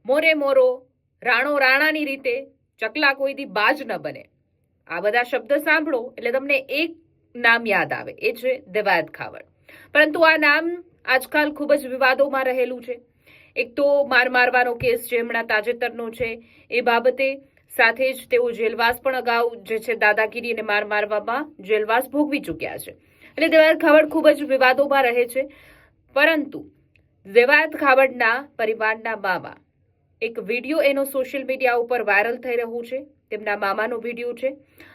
મોરે મોરો, રાણો રાણાની રીતે, ચકલા કોઈ દી બાજ ન બને. આ બધા શબ્દ સાંભળો એટલે તમને એક નામ યાદ આવે, એ છે દેવાયત ખાવડ. પરંતુ આ નામ આજકાલ ખૂબ જ વિવાદોમાં રહેલું છે. એક તો મારવાનો કેસ જે હમણાં તાજેતરનો છે એ બાબતે, સાથે જ તેઓ જેલવાસ પણ અગાઉ જે છે દાદાગીરી અને મારવામાં જેલવાસ ભોગવી ચૂક્યા છે. એટલે દેવાયત ખાવડ ખૂબ જ વિવાદોમાં રહે છે. પરંતુ દેવાયત ખાવડના પરિવારના મામા, એક વિડીયો એનો સોશિયલ મીડિયા ઉપર વાયરલ થઈ રહ્યું છે. તેમના મામાનો વિડીયો છે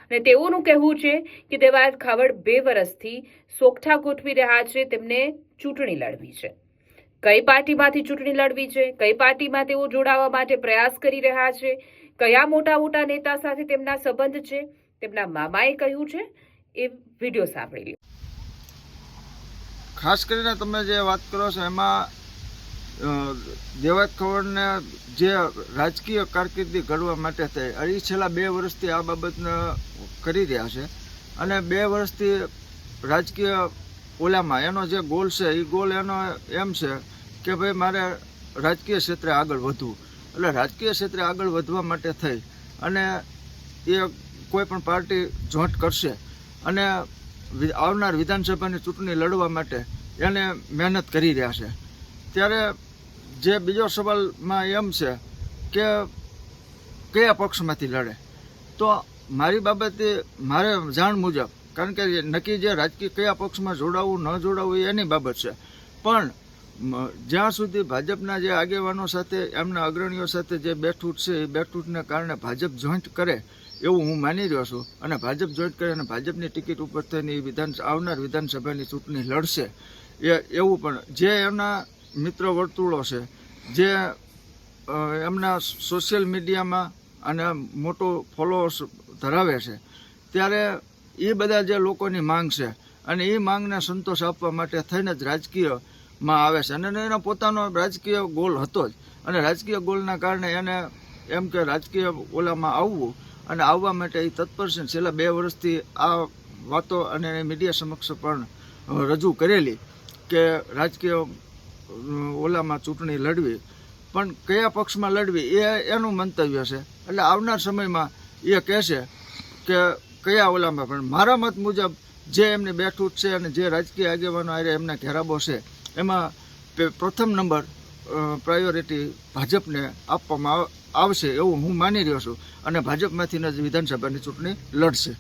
અને તેઓનું કહેવું છે કે દેવાયત ખાવડ 2 વર્ષથી સોગઠા ગોઠવી રહ્યા છે, તેમને ચૂંટણી લડવી છે. કઈ પાર્ટીમાંથી ચૂંટણી લડવી છે, કઈ પાર્ટીમાં તેઓ જોડાવા માટે પ્રયાસ કરી રહ્યા છે, કયા મોટા મોટા નેતા સાથે તેમના સંબંધ છે, તેમના મામાએ કહ્યું છે. એ વિડીયો સાંભળી લો. ખાસ કરીને તમે જે વાત કરો છો એમાં દેવાયત ખાવડને જે રાજકીય કારકિર્દી ઘડવા માટે થઈ, એ છેલ્લા 2 વર્ષથી આ બાબતને કરી રહ્યા છે. અને 2 વર્ષથી રાજકીય ઓલામાં એનો જે ગોલ છે એ ગોલ એનો એમ છે કે ભાઈ મારે રાજકીય ક્ષેત્રે આગળ વધવું. એટલે રાજકીય ક્ષેત્રે આગળ વધવા માટે થઈ અને એ કોઈ પણ પાર્ટી જોઈન્ટ કરશે અને આવનાર વિધાનસભાની ચૂંટણી લડવા માટે એને મહેનત કરી રહ્યા છે. ત્યારે જે બીજો સવાલમાં એમ છે કે કયા પક્ષમાંથી લડે, તો મારી બાબતે મારે જાણ મુજબ, કારણ કે નક્કી જે રાજકીય કયા પક્ષમાં જોડાવું ન જોડાવું એ એની બાબત છે, પણ જ્યાં સુધી ભાજપના જે આગેવાનો સાથે એમના અગ્રણીઓ સાથે જે બેઠૂટ છે એ બેઠૂટને કારણે ભાજપ જોઈન્ટ કરે એવું હું માની રહ્યો છું. અને ભાજપ જોઈન્ટ કરે અને ભાજપની ટિકિટ ઉપર થઈને આવનાર વિધાનસભાની ચૂંટણી લડશે એવું પણ જે એમના મિત્ર વર્તુળો છે, જે એમના સોશિયલ મીડિયામાં અને મોટો ફોલોઅર્સ ધરાવે છે, ત્યારે એ બધા જે લોકોની માંગ છે અને એ માંગને સંતોષ આપવા માટે થઈને જ રાજકીયમાં આવે છે. અને એનો પોતાનો રાજકીય ગોલ હતો જ, અને રાજકીય ગોલના કારણે એને એમ કે રાજકીય ઓલામાં આવવું અને આવવા માટે એ તત્પર છે. છેલ્લા 2 વર્ષથી આ વાતો અને મીડિયા સમક્ષ પણ રજૂ કરેલી કે રાજકીય ઓલામાં ચૂંટણી લડવી, પણ કયા પક્ષમાં લડવી એ એનું મંતવ્ય છે. એટલે આવનાર સમયમાં એ કહેશે કે કયા ઓલામાં. પણ મારા મત મુજબ જે એમની બેઠૂટ છે અને જે રાજકીય આગેવાનો આરે એમના ઘેરાબો છે એમાં પ્રથમ નંબર પ્રાયોરિટી ભાજપને આપવામાં આવશે એવું હું માની રહ્યો છું. અને ભાજપમાંથી જ વિધાનસભાની ચૂંટણી લડશે.